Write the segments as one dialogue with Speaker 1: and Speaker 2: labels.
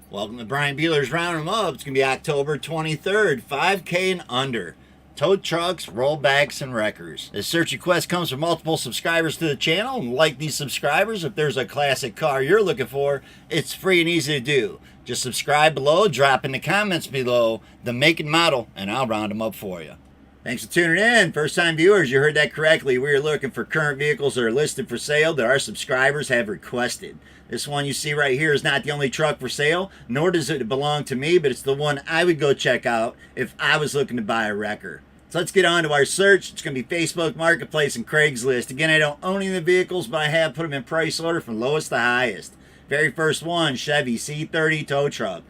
Speaker 1: Welcome to Brian Bealer's Round 'em Up. It's going to be October 23rd, 5K and under. Tow trucks, rollbacks, and wreckers. This search request comes from multiple subscribers to the channel. And like these subscribers, if there's a classic car you're looking for, it's free and easy to do. Just subscribe below, drop in the comments below the make and model, and I'll round them up for you. Thanks for tuning in. First time viewers, you heard that correctly. We are looking for current vehicles that are listed for sale that our subscribers have requested. This one you see right here is not the only truck for sale, nor does it belong to me, but it's the one I would go check out if I was looking to buy a wrecker. So let's get on to our search. It's going to be Facebook Marketplace and Craigslist. Again, I don't own any of the vehicles, but I have put them in price order from lowest to highest. Very first one, Chevy C30 tow truck.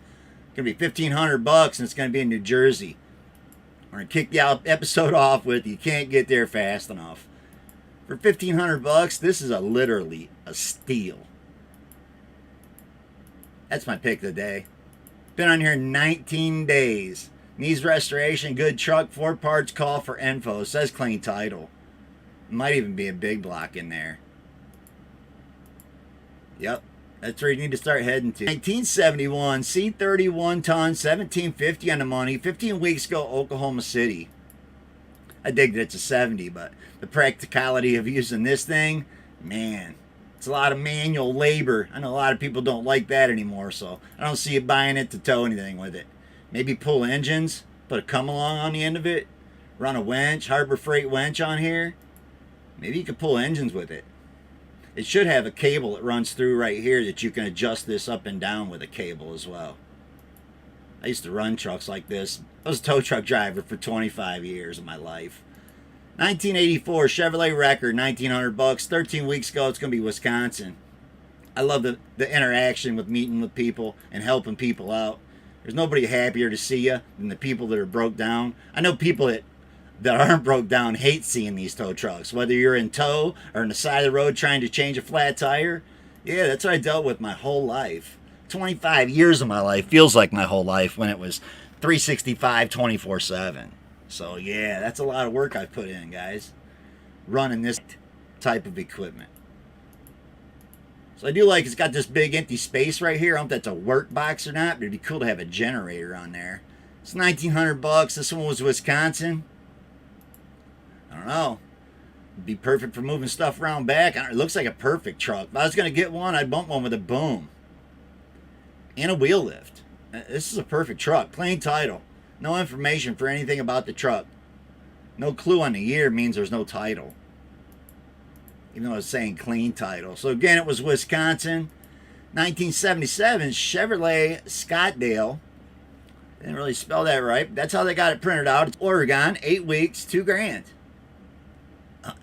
Speaker 1: It's going to be $1,500 and it's going to be in New Jersey. We're going to kick the episode off with You Can't Get There Fast Enough. For $1,500, this is literally a steal. That's my pick of the day. Been on here 19 days. Needs restoration, good truck, Ford parts, call for info. It says clean title. Might even be a big block in there. Yep, that's where you need to start heading to. 1971, C30 1-ton, 1750 on the money, 15 weeks ago, Oklahoma City. I dig that it's a 70, but the practicality of using this thing, man, it's a lot of manual labor. I know a lot of people don't like that anymore, so I don't see you buying it to tow anything with it. Maybe pull engines, put a come-along on the end of it, run a winch, Harbor Freight winch on here. Maybe you could pull engines with it. It should have a cable that runs through right here that you can adjust this up and down with a cable as well. I used to run trucks like this. I was a tow truck driver for 25 years of my life. 1984 Chevrolet Wrecker, $1,900. 13 weeks ago, it's going to be Wisconsin. I love the interaction with meeting with people and helping people out. There's nobody happier to see you than the people that are broke down. I know people that aren't broke down hate seeing these tow trucks. Whether you're in tow or on the side of the road trying to change a flat tire. Yeah, that's what I dealt with my whole life. 25 years of my life feels like my whole life when it was 365, 24/7. So yeah, that's a lot of work I've put in, guys. Running this type of equipment. So I do like it's got this big empty space right here. I don't know if that's a work box or not, but it'd be cool to have a generator on there. It's $1,900. This one was Wisconsin. I don't know. It'd be perfect for moving stuff around back. It looks like a perfect truck. If I was going to get one, I'd bump one with a boom. And a wheel lift. This is a perfect truck. Plain title. No information for anything about the truck. No clue on the year means there's no title. Even though it's saying clean title. So again, it was Wisconsin. 1977 Chevrolet Scottsdale. Didn't really spell that right. But that's how they got it printed out. It's Oregon, 8 weeks, $2,000.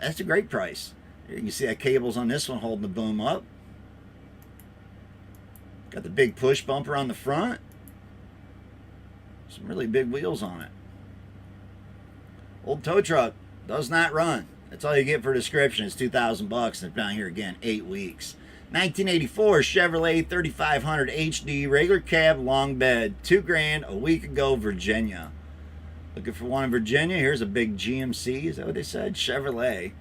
Speaker 1: That's a great price. You can see that cable's on this one holding the boom up. Got the big push bumper on the front. Some really big wheels on it. Old tow truck. Does not run. That's all you get for a description. It's $2,000 and it's down here again, 8 weeks. 1984 Chevrolet 3500 HD regular cab long bed, $2,000 a week ago, Virginia. Looking for one in Virginia. Here's a big GMC. Is that what they said? Chevrolet.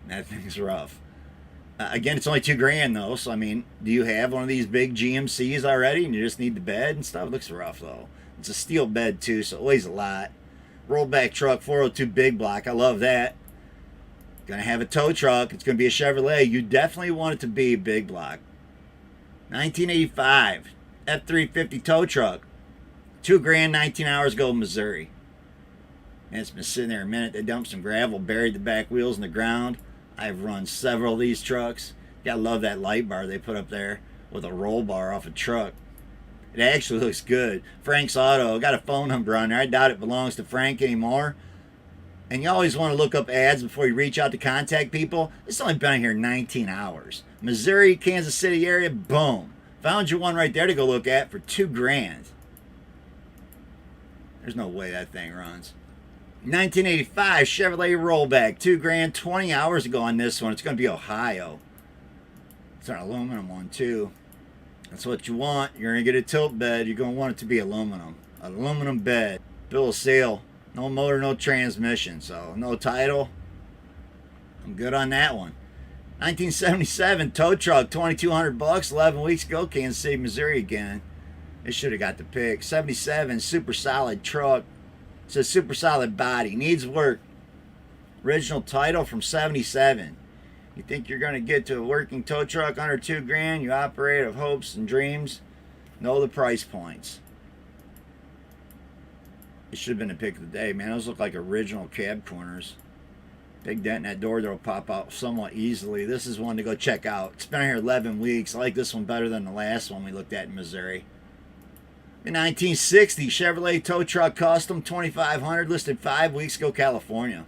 Speaker 1: That thing's rough. Again, it's only $2,000 though. So I mean, do you have one of these big GMCs already and you just need the bed and stuff? It looks rough though. It's a steel bed too, so it weighs a lot. Rollback truck, 402 big block. I love that. Gonna have a tow truck. It's gonna be a Chevrolet. You definitely want it to be a big block. 1985 F250 tow truck. $2,000, 19 hours ago, Missouri. And it's been sitting there a minute. They dumped some gravel, buried the back wheels in the ground. I've run several of these trucks. Gotta love that light bar they put up there with a roll bar off a truck. It actually looks good. Frank's Auto, got a phone number on there. I doubt it belongs to Frank anymore. And you always want to look up ads before you reach out to contact people. It's only been here 19 hours. Missouri, Kansas City area, boom. Found you one right there to go look at for $2,000. There's no way that thing runs. 1985 Chevrolet Rollback, $2,000, 20 hours ago on this one. It's going to be Ohio. It's an aluminum one too. That's what you want. You're going to get a tilt bed. You're going to want it to be aluminum. Aluminum bed. Bill of sale. No motor, no transmission. So no title. I'm good on that one. 1977 tow truck, 2,200 bucks, 11 weeks ago, Kansas City, Missouri again. It should have got the pick. 77 super solid truck. It says super solid body, needs work. Original title from 77. You think you're going to get to a working tow truck under $2,000? You operate of hopes and dreams. Know the price points. It should have been the pick of the day, man. Those look like original cab corners. Big dent in that door that'll pop out somewhat easily. This is one to go check out. It's been here 11 weeks. I like this one better than the last one we looked at in Missouri. In 1960, Chevrolet tow truck custom 2,500, listed 5 weeks ago, California.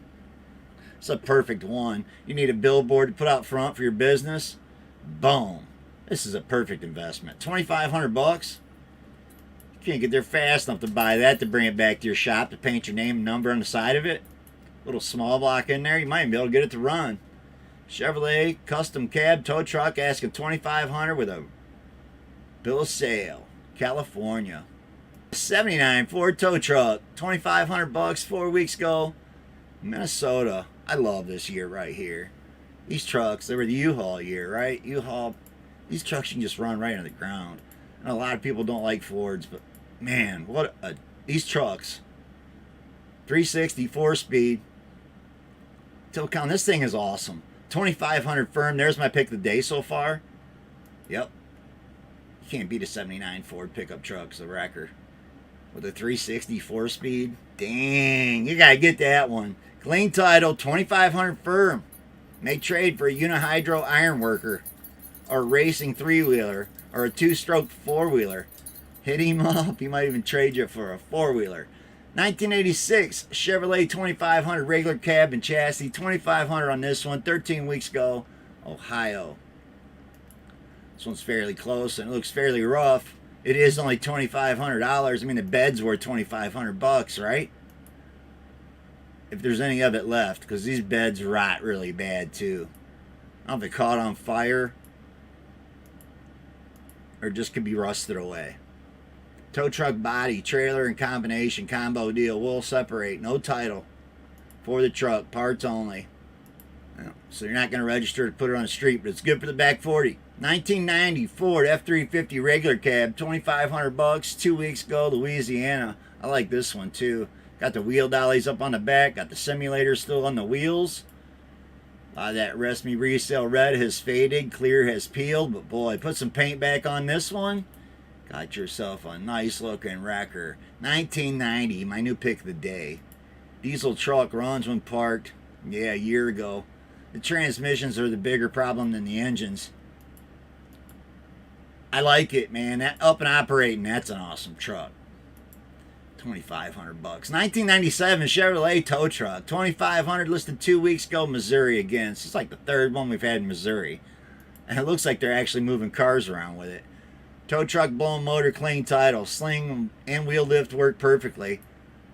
Speaker 1: It's a perfect one. You need a billboard to put out front for your business. Boom. This is a perfect investment. 2,500 bucks. You can't get there fast enough to buy that, to bring it back to your shop, to paint your name and number on the side of it. Little small block in there. You might even be able to get it to run. Chevrolet custom cab tow truck, asking 2,500 with a bill of sale. California. 79 Ford tow truck, 2,500 bucks, 4 weeks ago, Minnesota. I love this year right here. These trucks, they were the U-Haul year, right? U-Haul, these trucks you can just run right on the ground. And a lot of people don't like Fords, but man, these trucks. 360, 4-speed. Till count, this thing is awesome. 2,500 firm. There's my pick of the day so far. Yep. You can't beat a 79 Ford pickup truck, it's a wrecker. With a 360 4-speed. Dang, you gotta get that one. Clean title, 2,500 firm. May trade for a unihydro iron worker, or a racing 3-wheeler, or a 2-stroke 4-wheeler. Hit him up. He might even trade you for a 4-wheeler. 1986 Chevrolet 2,500 regular cab and chassis. 2,500 on this one. 13 weeks ago, Ohio. This one's fairly close and it looks fairly rough. It is only $2,500. I mean, the bed's worth 2,500 bucks, right? If there's any of it left, because these beds rot really bad too. I don't know if it caught on fire or just could be rusted away. Tow truck body, trailer and combination, combo deal. Will separate. No title for the truck. Parts only. So you're not going to register to put it on the street, but it's good for the back 40. 1990 Ford F250 regular cab, 2,500 bucks. 2 weeks ago, Louisiana. I like this one too. Got the wheel dollies up on the back. Got the simulator still on the wheels. A lot of that Rest Me Resale red has faded. Clear has peeled. But boy, put some paint back on this one. Got yourself a nice looking wrecker. 1990, my new pick of the day. Diesel truck runs when parked. Yeah, a year ago. The transmissions are the bigger problem than the engines. I like it, man. That up and operating, that's an awesome truck. 2,500 bucks. 1997 Chevrolet tow truck. 2,500 listed 2 weeks ago, Missouri again. This is like the third one we've had in Missouri. And it looks like they're actually moving cars around with it. Tow truck, blown motor, clean title. Sling and wheel lift work perfectly.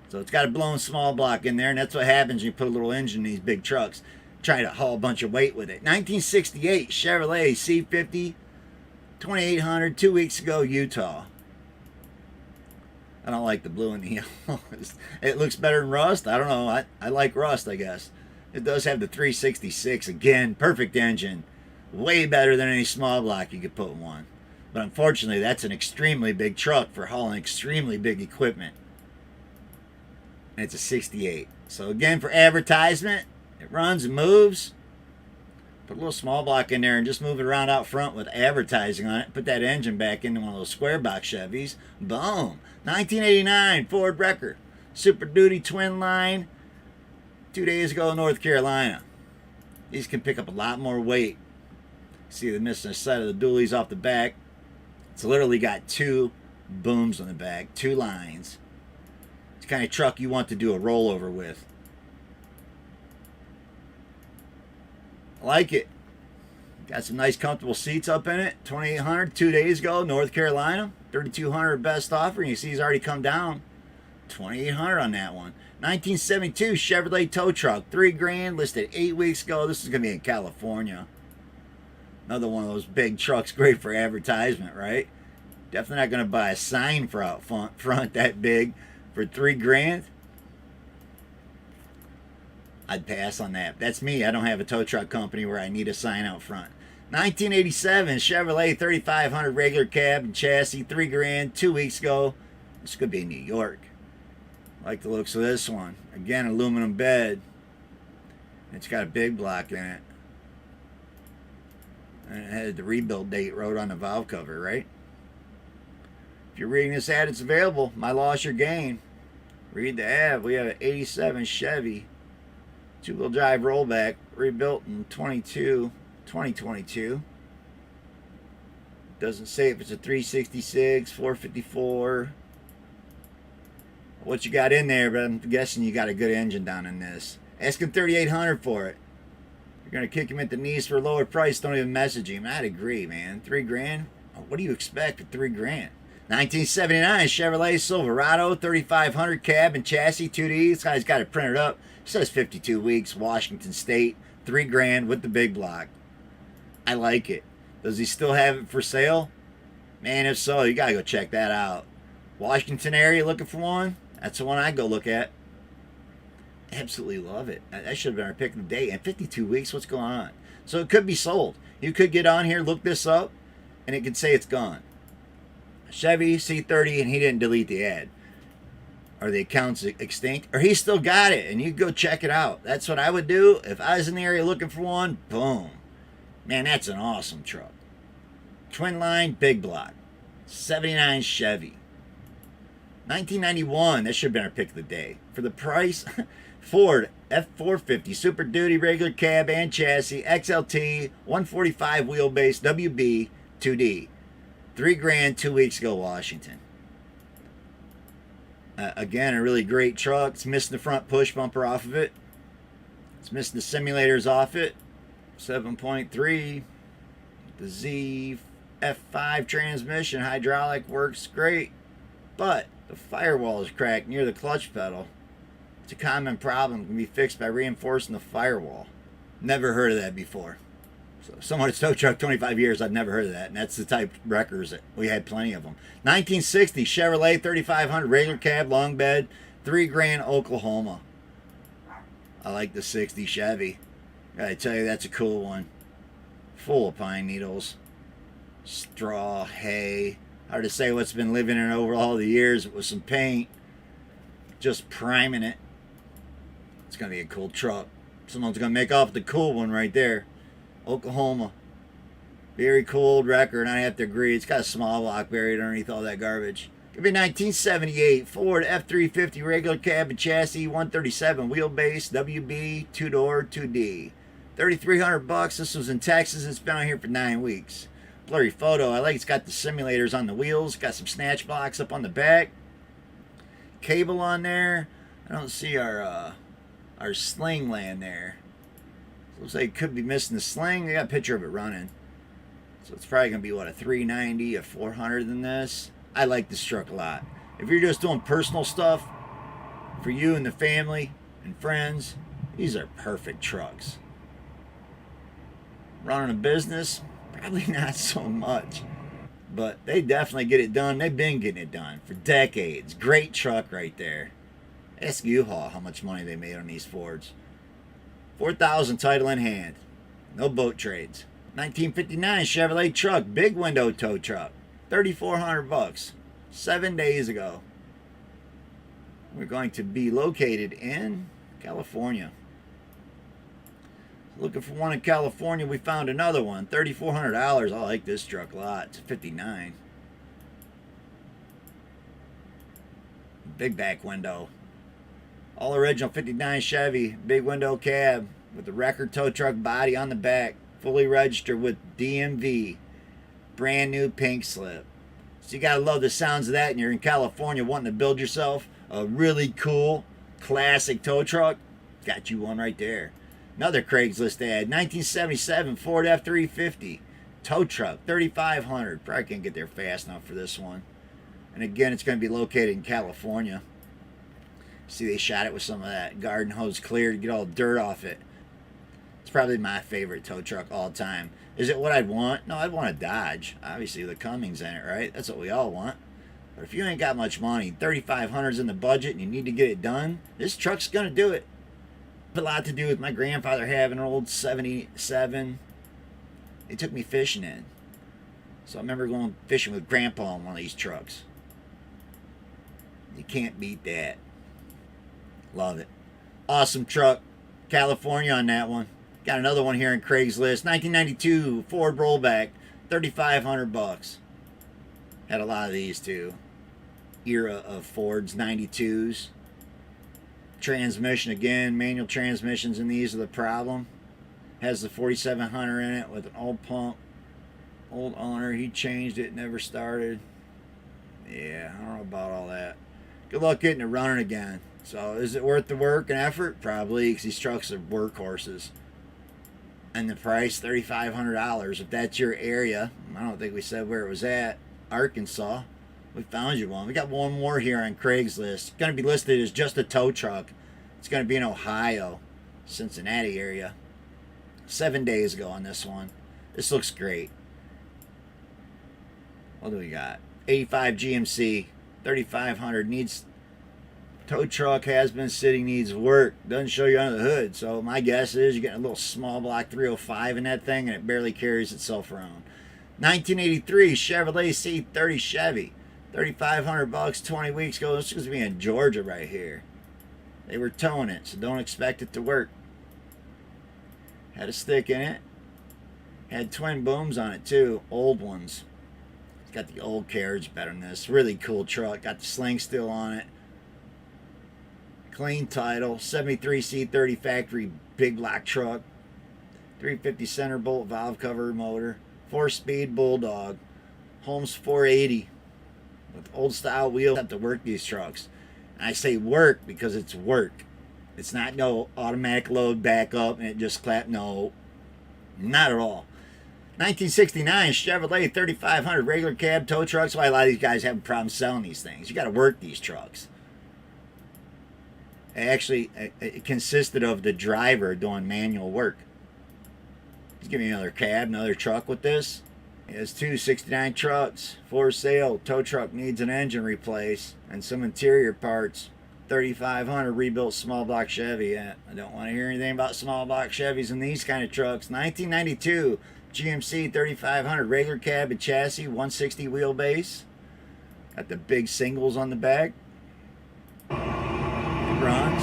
Speaker 1: So it's got a blown small block in there, and that's what happens when you put a little engine in these big trucks. Try to haul a bunch of weight with it. 1968 Chevrolet C30, 2,800, 2 weeks ago, Utah. I don't like the blue and the yellow. It looks better than rust. I don't know. I like rust, I guess. It does have the 366. Again, perfect engine. Way better than any small block you could put in one. But unfortunately, that's an extremely big truck for hauling extremely big equipment. And it's a 68. So again, for advertisement, it runs and moves. Put a little small block in there and just move it around out front with advertising on it. Put that engine back into one of those square box Chevys. Boom. 1989 Ford Wrecker. Super Duty twin line. 2 days ago in North Carolina. These can pick up a lot more weight. See, they're missing a set of the dualies off the back. It's literally got 2 booms on the back. 2 lines. It's the kind of truck you want to do a rollover with. I like it. Got some nice comfortable seats up in it. 2,800 2 days ago, North Carolina. 3,200 best offer. And you see he's already come down. 2,800 on that one. 1972 Chevrolet tow truck. $3,000 listed 8 weeks ago. This is going to be in California. Another one of those big trucks, great for advertisement, right? Definitely not going to buy a sign for out front that big for $3,000. I'd pass on that. That's me. I don't have a tow truck company where I need a sign out front. 1987 Chevrolet 3500 regular cab and chassis, $3,000, 2 weeks ago. This could be in New York. I like the looks of this one. Again, aluminum bed. It's got a big block in it. And it had the rebuild date wrote on the valve cover, right? If you're reading this ad, it's available. My loss, your gain. Read the ad. We have an 87 Chevy 2-wheel drive rollback, rebuilt in 2022. Doesn't say if it's a 366, 454. What you got in there, but I'm guessing you got a good engine down in this. Asking $3,800 for it. You're gonna kick him at the knees for a lower price. Don't even message him. I'd agree, man. $3,000. What do you expect for $3,000? 1979 Chevrolet Silverado 3500 cab and chassis 2D. This guy's got it printed up. It says 52 weeks, Washington State. $3,000 with the big block. I like it. Does he still have it for sale? Man, if so, you gotta go check that out. Washington area looking for one? That's the one I go look at. Absolutely love it. That should have been our pick of the day. And 52 weeks, what's going on? So it could be sold. You could get on here, look this up, and it could say it's gone. Chevy C30, and he didn't delete the ad. Are the accounts extinct? Or he still got it, and you go check it out. That's what I would do. If I was in the area looking for one, boom. Man, that's an awesome truck. Twin line, big block. 79 Chevy. 1991, that should have been our pick of the day. For the price, Ford F250 Super Duty regular cab and chassis, XLT, 145 wheelbase, WB, 2D. $3,000, 2 weeks ago, Washington. Again, a really great truck. It's missing the front push bumper off of it. It's missing the simulators off it. 7.3. The Z F5 transmission, hydraulic, works great. But the firewall is cracked near the clutch pedal. It's a common problem. It can be fixed by reinforcing the firewall. Never heard of that before. So someone at tow truck 25 years, I've never heard of that. And that's the type of wreckers that we had plenty of them. 1960 Chevrolet 3500 regular cab, long bed, $3,000, Oklahoma. I like the 60 Chevy. Gotta tell you, that's a cool one. Full of pine needles, straw, hay. Hard to say what's been living in over all the years with some paint. Just priming it. It's gonna be a cool truck. Someone's gonna make off the cool one right there. Oklahoma. Very cool old record, I have to agree. It's got a small block buried underneath all that garbage. Give me 1978 Ford F250 regular cab and chassis, 137 wheelbase, WB, 2-door, 2D. $3,300. This was in Texas. It's been on here for 9 weeks. Blurry photo. I like it's got the simulators on the wheels. Got some snatch blocks up on the back. Cable on there. I don't see our sling laying there. Looks like it could be missing the sling. They got a picture of it running. So it's probably going to be, what, a 390, a 400 in this. I like this truck a lot. If you're just doing personal stuff for you and the family and friends, these are perfect trucks. Running a business, probably not so much. But they definitely get it done. They've been getting it done for decades. Great truck right there. Ask U-Haul how much money they made on these Fords. $4,000 title in hand. No boat trades. 1959 Chevrolet truck, big window tow truck. $3,400. 7 days ago. We're going to be located in California. Looking for one in California. We found another one. $3,400. I like this truck a lot. It's a 59. Big back window. All original 59 Chevy. Big window cab with the record tow truck body on the back. Fully registered with DMV. Brand new pink slip. So you gotta love the sounds of that, and you're in California wanting to build yourself a really cool classic tow truck. Got you one right there. Another Craigslist ad. 1977 Ford F350 tow truck, $3,500. Probably can't get there fast enough for this one. And again, it's going to be located in California. See, they shot it with some of that garden hose clear to get all the dirt off it. It's probably my favorite tow truck all time. Is it what I'd want? No, I'd want a Dodge. Obviously, the Cummings in it, right? That's what we all want. But if you ain't got much money, $3,500's in the budget, and you need to get it done, this truck's going to do it. A lot to do with my grandfather having an old 77. They took me fishing in. So I remember going fishing with Grandpa on one of these trucks. You can't beat that. Love it. Awesome truck. California on that one. Got another one here in Craigslist. 1992 Ford Rollback. $3,500. Had a lot of these too. Era of Fords 92s. Transmission again. Manual transmissions in these are the problem. Has the 4700 in it with an old pump. Old owner. He changed it. Never started. Yeah, I don't know about all that. Good luck getting it running again. So is it worth the work and effort? Probably, because these trucks are workhorses. And the price, $3,500. If that's your area, I don't think we said where it was at. Arkansas. We found you one. We got one more here on Craigslist. It's going to be listed as just a tow truck. It's going to be in Ohio, Cincinnati area. 7 days ago on this one. This looks great. What do we got? 85 GMC, 3,500. Needs tow truck, has been sitting, needs work. Doesn't show you under the hood. So my guess is you're getting a little small block 305 in that thing, and it barely carries itself around. 1983 Chevrolet C30 Chevy, $3,500, 20 weeks ago. This is going to be in Georgia right here. They were towing it, so don't expect it to work. Had a stick in it. Had twin booms on it too, old ones. It's got the old carriage better than this. Really cool truck. Got the sling still on it. Clean title. 73 C30 factory big block truck. 350 center bolt valve cover motor. 4-speed Bulldog. Holmes 480 with old style wheels. Have to work these trucks. And I say work because it's work. It's not no automatic load back up and it just clap. No, not at all. 1969 Chevrolet 3500 regular cab tow trucks. That's why a lot of these guys have problems selling these things. You got to work these trucks. It consisted of the driver doing manual work. Just give me another cab, another truck with this. It has two 69 trucks for sale. Tow truck needs an engine replace and some interior parts. 3,500 rebuilt small block Chevy. Yeah, I don't want to hear anything about small block Chevys in these kind of trucks. 1992 GMC 3,500 regular cab and chassis, 160 wheelbase. Got the big singles on the back. Bronze.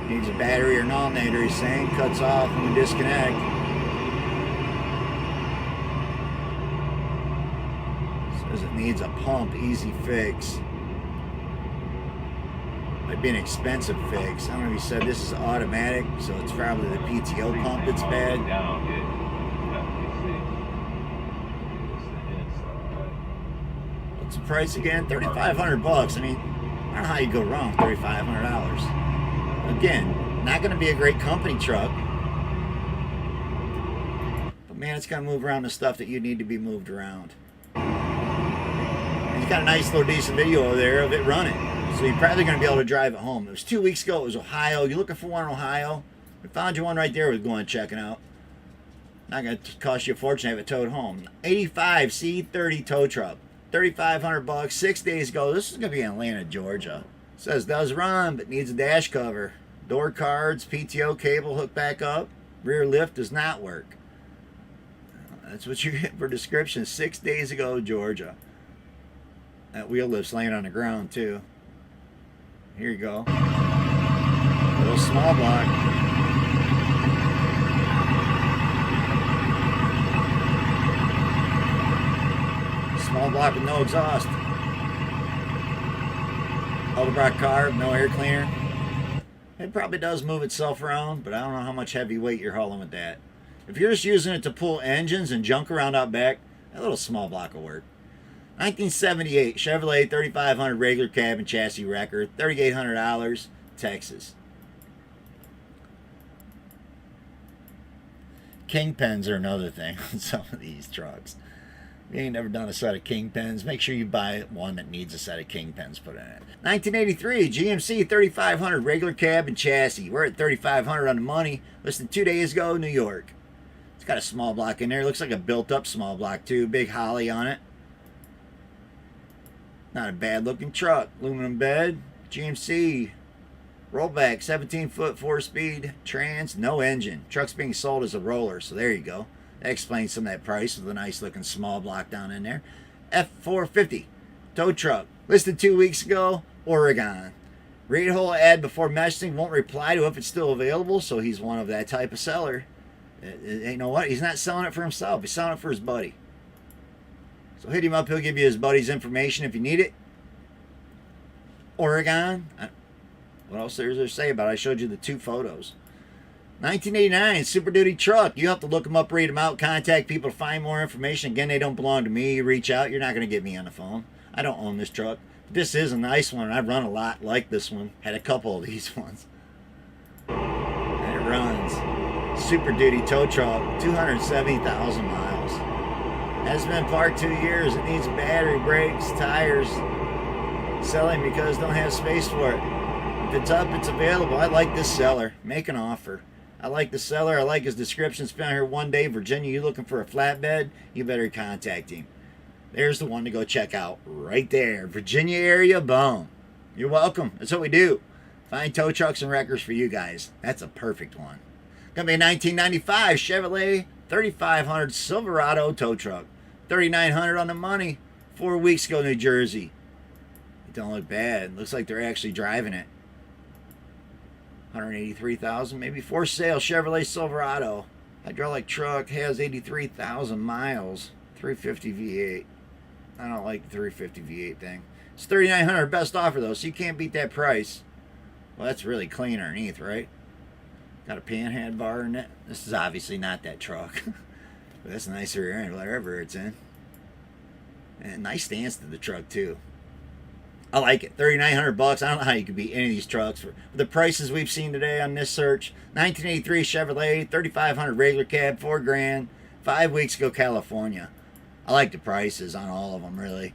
Speaker 1: Needs a battery or an alternator, he's saying. Cuts off when you disconnect. Says it needs a pump, easy fix. Might be an expensive fix. I don't know if he said this is automatic, so it's probably the PTO pump that's bad. What's the price again? $3,500. I mean, I don't know how you go wrong with $3,500. Again, not going to be a great company truck. But man, it's going to move around the stuff that you need to be moved around. And you got a nice little decent video over there of it running. So you're probably going to be able to drive it home. It was 2 weeks ago. It was Ohio. You're looking for one in Ohio? We found you one right there. We're going checking out. Not going to cost you a fortune to have it towed home. 85 C30 tow truck. $3,500. 6 days ago. This is going to be in Atlanta, Georgia. It says does run, but needs a dash cover. Door cards, PTO cable hooked back up. Rear lift does not work. That's what you get for description. 6 days ago, Georgia. That wheel lift's laying on the ground, too. Here you go. Little small block. Small block with no exhaust. Rollback carb, no air cleaner. It probably does move itself around, but I don't know how much heavy weight you're hauling with that. If you're just using it to pull engines and junk around out back, that little small block will work. 1978 Chevrolet 3500 regular cab and chassis wrecker, $3,800, Texas. Kingpins are another thing on some of these trucks. If you ain't never done a set of kingpins, make sure you buy one that needs a set of kingpins put in it. 1983 GMC 3500 regular cab and chassis. We're at $3,500 on the money. Listed 2 days ago, New York. It's got a small block in there. Looks like a built-up small block too. Big Holly on it. Not a bad looking truck. Aluminum bed. GMC Rollback, 17-foot, 4-speed, trans, no engine. Truck's being sold as a roller, so there you go. That explains some of that price with a nice looking small block down in there. F250 tow truck, listed 2 weeks ago, Oregon. Read whole ad before messaging, won't reply to if it's still available, so he's one of that type of seller. You know what? He's not selling it for himself, he's selling it for his buddy. So hit him up, he'll give you his buddy's information if you need it. Oregon. What else is there to say about it? I showed you the 2 photos. 1989 Super Duty truck. You have to look them up, read them out, contact people to find more information. Again, they don't belong to me. You reach out. You're not going to get me on the phone. I don't own this truck. This is a nice one. I've run a lot like this one. Had a couple of these ones. And it runs. Super Duty tow truck. 270,000 miles. Has been parked 2 years. It needs battery, brakes, tires. Selling because don't have space for it. If it's up, it's available. I like this seller. Make an offer. I like the seller. I like his description. Spent here one day. Virginia, you looking for a flatbed? You better contact him. There's the one to go check out right there. Virginia area, boom. You're welcome. That's what we do. Find tow trucks and wreckers for you guys. That's a perfect one. Gonna be a 1995 Chevrolet 3500 Silverado tow truck. 3,900 on the money. 4 weeks ago, New Jersey. It don't look bad. Looks like they're actually driving it. 183,000 maybe. For sale, Chevrolet Silverado. Hydraulic truck, has 83,000 miles. 350 V8. I don't like the 350 V8 thing. It's 3,900 best offer though, so you can't beat that price. Well, that's really clean underneath, right? Got a panhead bar in it. This is obviously not that truck. But that's nicer rear end, whatever it's in. And nice stance to the truck too. I like it. 3,900 bucks. I don't know how you could beat any of these trucks for the prices we've seen today on this search. 1983 Chevrolet, 3,500 regular cab, $4,000. 5 weeks ago, California. I like the prices on all of them, really.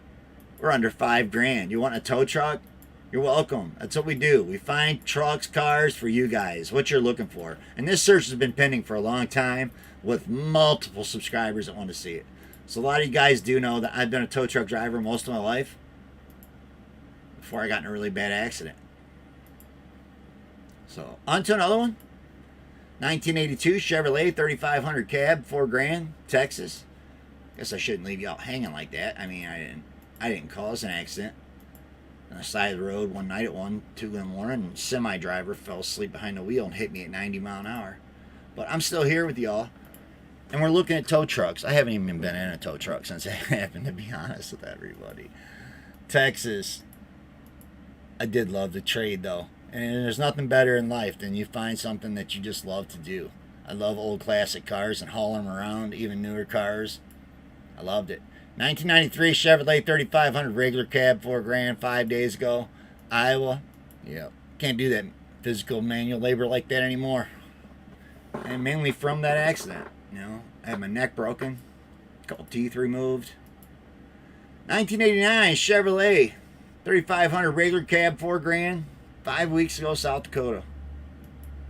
Speaker 1: We're under $5,000. You want a tow truck? You're welcome. That's what we do. We find trucks, cars for you guys, what you're looking for. And this search has been pending for a long time with multiple subscribers that want to see it. So a lot of you guys do know that I've been a tow truck driver most of my life before I got in a really bad accident. So, on to another one. 1982 Chevrolet 3,500 cab, $4,000, Texas. Guess I shouldn't leave you out hanging like that. I mean, I didn't cause an accident. On the side of the road one night at 1, 2 in the morning, semi driver fell asleep behind the wheel and hit me at 90 mile an hour. But I'm still here with y'all, and we're looking at tow trucks. I haven't even been in a tow truck since it happened, to be honest with everybody. Texas. I did love the trade though, and there's nothing better in life than you find something that you just love to do. I love old classic cars and hauling them around, even newer cars. I loved it. 1993 Chevrolet 3,500 regular cab, $4,000, 5 days ago, Iowa. Yeah, can't do that physical manual labor like that anymore. And mainly from that accident. You know, I had my neck broken, a couple teeth removed. 1989 Chevrolet 3,500 regular cab, $4,000, 5 weeks ago, South Dakota.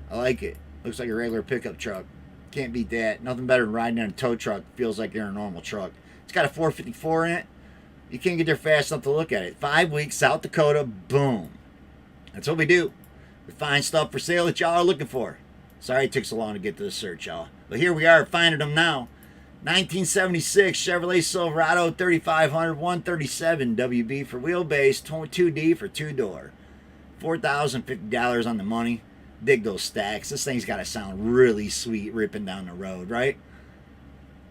Speaker 1: I like it. Looks like a regular pickup truck. Can't beat that. Nothing better than riding in a tow truck. Feels like you're in a normal truck. It's got a 454 in it. You can't get there fast enough to look at it. 5 weeks, South Dakota, boom. That's what we do. We find stuff for sale that y'all are looking for. Sorry it took so long to get to the search, y'all. But here we are finding them now. 1976 Chevrolet Silverado 3,500, 137 WB for wheelbase, 2D for 2-door. $4,050 on the money. Dig those stacks. This thing's got to sound really sweet ripping down the road, right?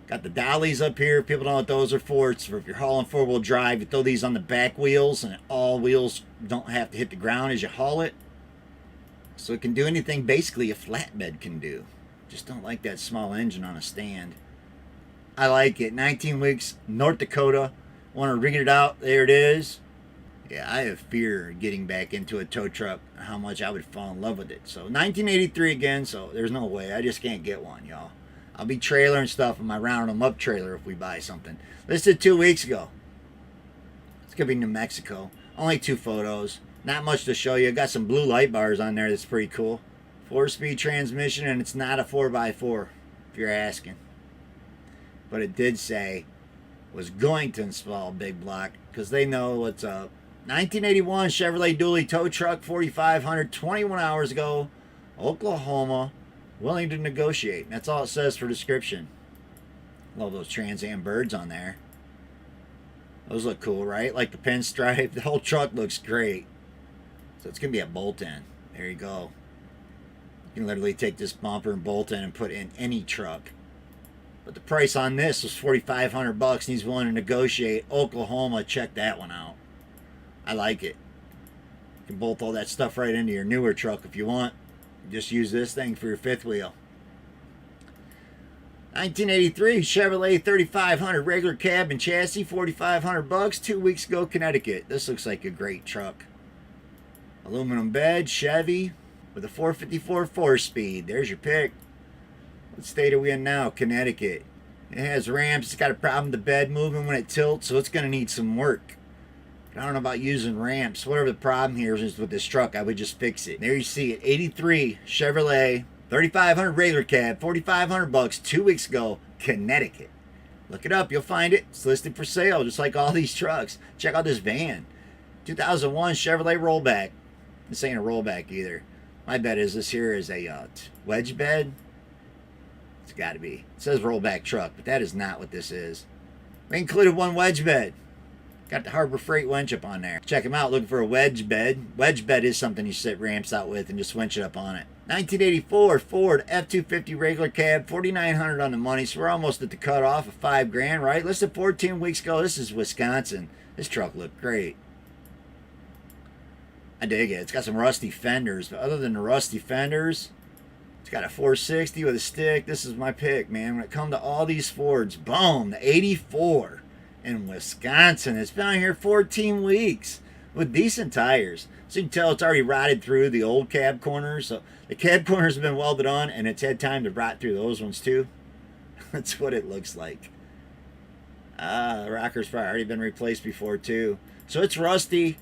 Speaker 1: Got the dollies up here. People don't know what those are for. It's for if you're hauling 4-wheel drive, you throw these on the back wheels and all wheels don't have to hit the ground as you haul it. So it can do anything basically a flatbed can do. Just don't like that small engine on a stand. I like it. 19 weeks, North Dakota. Want to read it out? There it is. Yeah, I have fear getting back into a tow truck, how much I would fall in love with it. So 1983 again, so there's no way. I just can't get one, y'all. I'll be trailering stuff in my round 'em up trailer if we buy something. Listed 2 weeks ago. It's going to be New Mexico. Only 2 photos. Not much to show you. Got some blue light bars on there that's pretty cool. 4-speed transmission, and it's not a 4x4, if you're asking. But it did say was going to install a big block because they know what's up. 1981 Chevrolet Dually tow truck, 4,500, 21 hours ago, Oklahoma, willing to negotiate. That's all it says for description. Love those Trans Am birds on there. Those look cool, right? Like the pinstripe. The whole truck looks great. So it's going to be a bolt-in. There you go. You can literally take this bumper and bolt in and put in any truck. But the price on this was $4,500 and he's willing to negotiate. Oklahoma, check that one out. I like it. You can bolt all that stuff right into your newer truck if you want. Just use this thing for your fifth wheel. 1983 Chevrolet 3500 regular cab and chassis, $4,500, 2 weeks ago, Connecticut. This looks like a great truck. Aluminum bed, Chevy, with a 454 4-speed. There's your pick. What state are we in now? Connecticut. It has ramps. It's got a problem with the bed moving when it tilts, so it's going to need some work. I don't know about using ramps. Whatever the problem here is with this truck, I would just fix it. There you see it. 83 Chevrolet 3500 regular cab, $4,500, 2 weeks ago, Connecticut. Look it up. You'll find it. It's listed for sale, just like all these trucks. Check out this van. 2001 Chevrolet Rollback. This ain't a rollback either. My bet is this here is a wedge bed. It's got to be. It says rollback truck, but that is not what this is. We included one wedge bed. Got the Harbor Freight winch up on there. Check them out. Looking for a wedge bed. Wedge bed is something you set ramps out with and just winch it up on it. 1984 Ford F250 regular cab, $4,900 on the money. So we're almost at the cutoff of $5,000, right? Listed 14 weeks ago. This is Wisconsin. This truck looked great. I dig it. It's got some rusty fenders, but other than the rusty fenders, it's got a 460 with a stick. This is my pick, man. When it comes to all these Fords, boom, the 84 in Wisconsin. It's been on here 14 weeks with decent tires. So you can tell it's already rotted through the old cab corners. So the cab corners have been welded on, and it's had time to rot through those ones too. That's what it looks like. The rocker's probably already been replaced before too. So it's rusty,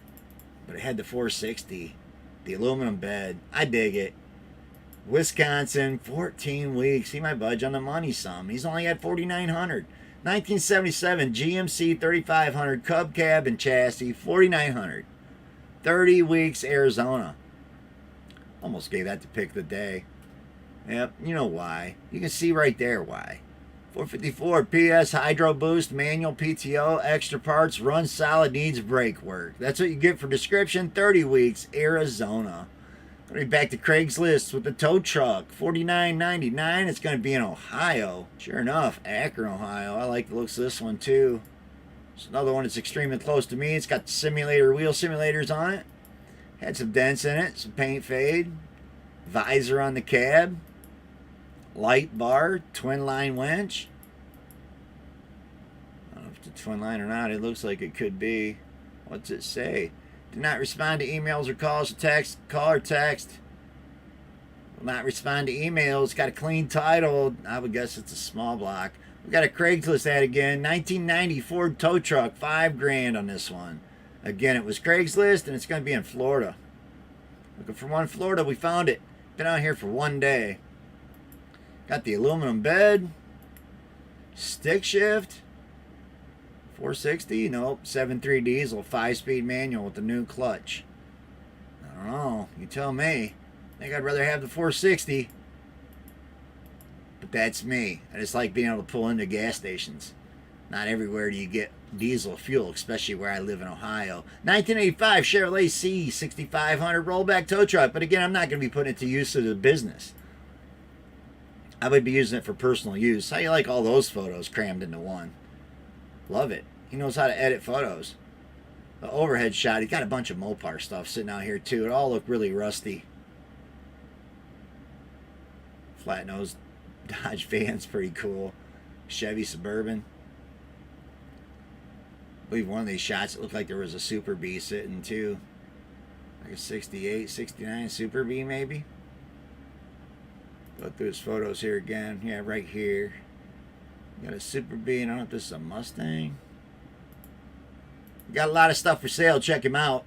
Speaker 1: but it had the 460, the aluminum bed. I dig it. Wisconsin, 14 weeks. He might budge on the money some. He's only at $4,900. 1977 GMC 3500 Cub cab and chassis, $4,900. 30 weeks, Arizona. Almost gave that the pick of the day. Yep, you know why. You can see right there why. 454 PS Hydro Boost, manual PTO, extra parts, runs solid, needs brake work. That's what you get for description. 30 weeks, Arizona. Going to be back to Craigslist with the tow truck. $49.99. It's going to be in Ohio. Sure enough, Akron, Ohio. I like the looks of this one too. It's another one that's extremely close to me. It's got the simulator, wheel simulators on it. Had some dents in it, some paint fade. Visor on the cab. Light bar, twin line winch. I don't know if it's a twin line or not. It looks like it could be. What's it say? Do not respond to emails or calls or text. Call or text. Will not respond to emails. Got a clean title. I would guess it's a small block. We got a Craigslist ad again. 1990 Ford tow truck. $5,000 on this one. Again, it was Craigslist, and it's going to be in Florida. Looking for one in Florida. We found it. Been out here for one day. Got the aluminum bed. Stick shift. 460? Nope. 7.3 diesel. 5-speed manual with the new clutch. I don't know. You tell me. I think I'd rather have the 460. But that's me. I just like being able to pull into gas stations. Not everywhere do you get diesel fuel, especially where I live in Ohio. 1985 Chevrolet C6500 rollback tow truck. But again, I'm not going to be putting it to use as a business. I would be using it for personal use. How you like all those photos crammed into one? Love it. He knows how to edit photos. The overhead shot, he got a bunch of Mopar stuff sitting out here too. It all looked really rusty. Flat nose Dodge van's pretty cool. Chevy Suburban. I believe one of these shots, it looked like there was a Super Bee sitting too. Like a 68, 69 Super Bee maybe. Go through his photos here again. Yeah, right here. Got a Super Bee, and I don't know if this is a Mustang. Got a lot of stuff for sale. Check him out.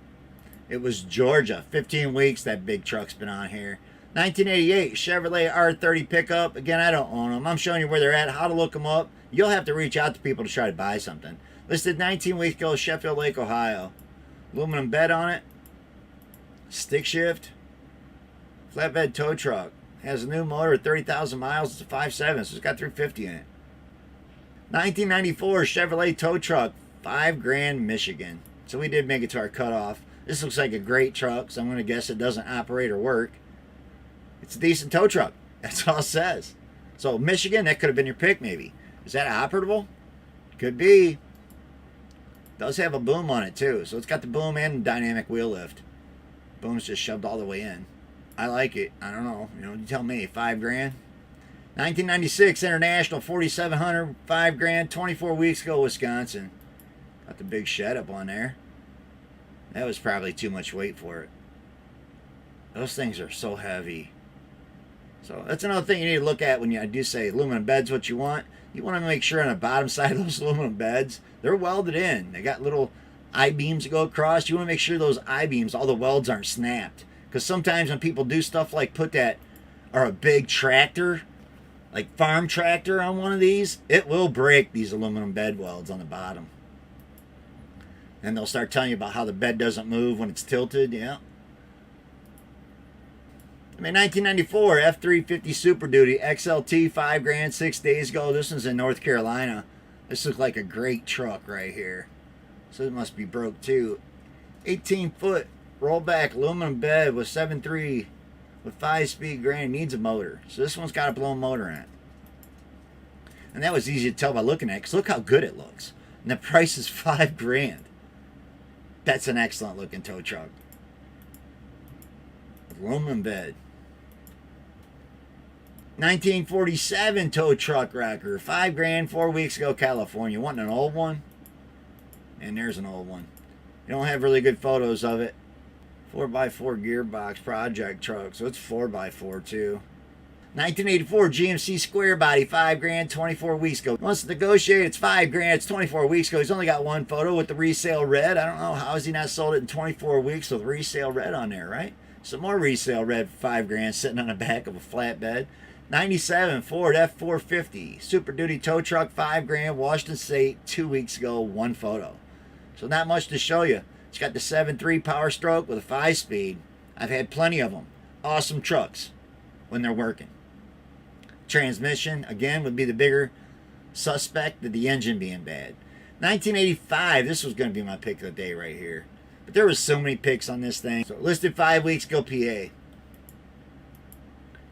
Speaker 1: It was Georgia. 15 weeks that big truck's been on here. 1988 Chevrolet R30 pickup. Again, I don't own them. I'm showing you where they're at, how to look them up. You'll have to reach out to people to try to buy something. Listed 19 weeks ago, Sheffield Lake, Ohio. Aluminum bed on it. Stick shift. Flatbed tow truck. Has a new motor at 30,000 miles. It's a 5.7, so it's got 350 in it. 1994 Chevrolet tow truck. $5,000 Michigan. So we did make it to our cutoff. This looks like a great truck, so I'm going to guess it doesn't operate or work. It's a decent tow truck. That's all it says. So Michigan, that could have been your pick maybe. Is that operable? Could be. Does have a boom on it too. So it's got the boom and dynamic wheel lift. Boom's just shoved all the way in. I like it. I don't know. You tell me. $5,000. 1996 International 4700. $5,000. 24 weeks ago, Wisconsin. Got the big shed up on there. That was probably too much weight for it. Those things are so heavy. So that's another thing you need to look at when you do say aluminum bed's what you want. You want to make sure on the bottom side of those aluminum beds, they're welded in. They got little I-beams that go across. You want to make sure those I-beams, all the welds aren't snapped. Because sometimes when people do stuff like put that, or a big tractor, like farm tractor on one of these, it will break these aluminum bed welds on the bottom. And they'll start telling you about how the bed doesn't move when it's tilted. Yeah. I mean, 1994 F250 Super Duty XLT, $5,000, 6 days ago. This one's in North Carolina. This looks like a great truck right here. So it must be broke too. 18-foot rollback aluminum bed with 7.3 with 5-speed grand. Needs a motor. So this one's got a blown motor in it. And that was easy to tell by looking at it, because look how good it looks. And the price is $5,000. That's an excellent looking tow truck. Aluminum bed. 1947 tow truck wrecker. $5,000, 4 weeks ago, California. Wanting an old one? And there's an old one. You don't have really good photos of it. 4x4 gearbox project truck. So it's 4x4 too. 1984 GMC square body. $5,000, 24 weeks ago. Once negotiated, it's $5,000. It's 24 weeks ago. He's only got one photo with the resale red. I don't know how has he not sold it in 24 weeks with resale red on there, right? Some more resale red for $5,000 sitting on the back of a flatbed. 97 Ford F250 Super Duty tow truck. $5,000, Washington State, 2 weeks ago. One photo. So not much to show you. It's got the 7.3 power stroke with a 5-speed. I've had plenty of them. Awesome trucks when they're working. Transmission, again, would be the bigger suspect of the engine being bad. 1985, this was going to be my pick of the day right here. But there was so many picks on this thing. So listed 5 weeks ago, PA.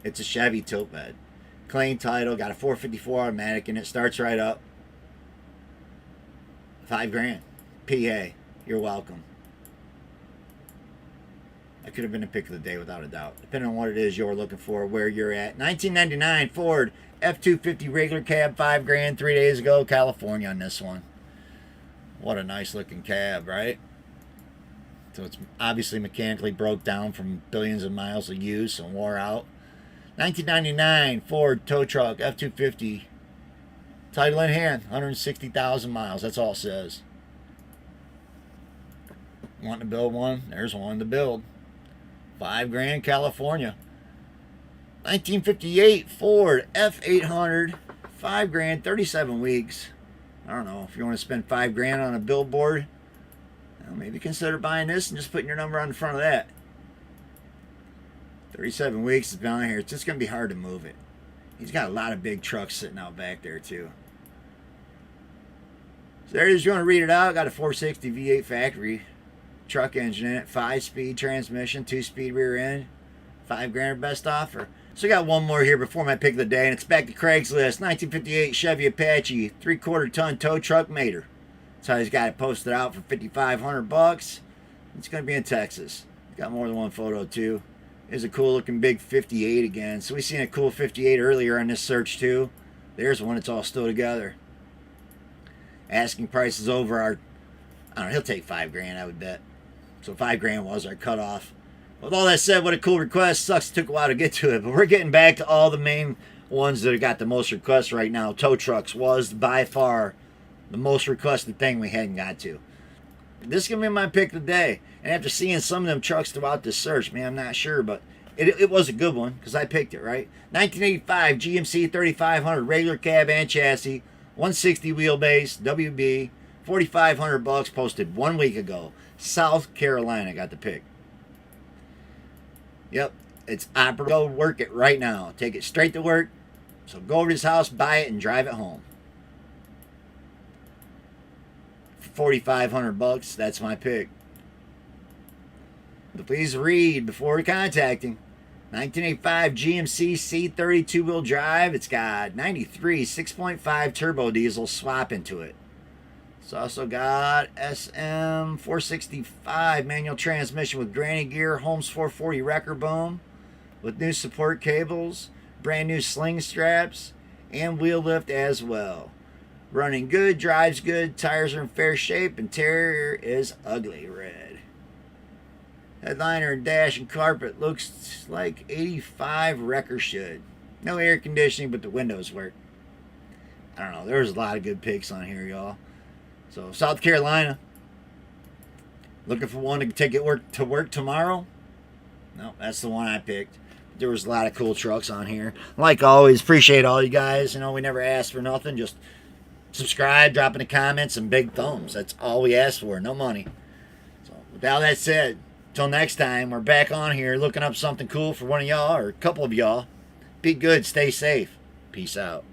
Speaker 1: It's a Chevy tilt bed. Clean title, got a 454 automatic in it. Starts right up. $5,000. PA, you're welcome. That could have been a pick of the day without a doubt. Depending on what it is you're looking for, where you're at. 1999 Ford F250 regular cab. $5,000, 3 days ago. California on this one. What a nice looking cab, right? So it's obviously mechanically broke down from billions of miles of use and wore out. 1999 Ford tow truck F250. Title in hand. 160,000 miles. That's all it says. Wanting to build one? There's one to build. $5,000, California. 1958 Ford F800. $5,000, 37 weeks. I don't know if you want to spend $5,000 on a billboard. Well, maybe consider buying this and just putting your number on the front of that. 37 weeks it's been on here. It's just going to be hard to move it. He's got a lot of big trucks sitting out back there too. So there it is. You want to read it out? Got a 460 V8 factory truck engine in it, 5-speed transmission, 2-speed rear end, $5,000 best offer. So I got one more here before my pick of the day, and it's back to Craigslist. 1958 Chevy Apache 3/4 ton tow truck mater. That's how he's got it posted out for $5,500. It's going to be in Texas. Got more than one photo too. There's a cool looking big 58 again. So we seen a cool 58 earlier on this search too. There's one that's all still together. Asking prices over our, I don't know, he'll take $5,000 I would bet. So $5,000 was our cutoff. With all that said, what a cool request. Sucks it took a while to get to it, but we're getting back to all the main ones that have got the most requests right now. Tow trucks was by far the most requested thing we hadn't got to. This is going to be my pick of the day. And after seeing some of them trucks throughout this search, man, I'm not sure, but it was a good one because I picked it, right? 1985 GMC 3500 regular cab and chassis, 160 wheelbase, WB, $4,500 posted 1 week ago. South Carolina got the pick. Yep, it's operable. Go work it right now. Take it straight to work. So go over to his house, buy it, and drive it home. For $4,500, that's my pick. But please read before contacting. 1985 GMC C30 two-wheel drive. It's got 93 6.5 turbo diesel swap into it. It's also got SM 465 manual transmission with granny gear, Holmes 440 wrecker boom with new support cables, brand new sling straps, and wheel lift as well. Running good, drives good, tires are in fair shape, interior is ugly red. Headliner and dash and carpet looks like 85 wrecker should. No air conditioning, but the windows work. I don't know. There's a lot of good picks on here, y'all. So, South Carolina. Looking for one to take it to work tomorrow? No, that's the one I picked. There was a lot of cool trucks on here. Like always, appreciate all you guys. You know, we never ask for nothing. Just subscribe, drop in the comments, and big thumbs. That's all we ask for. No money. So, with all that said, till next time, we're back on here looking up something cool for one of y'all or a couple of y'all. Be good. Stay safe. Peace out.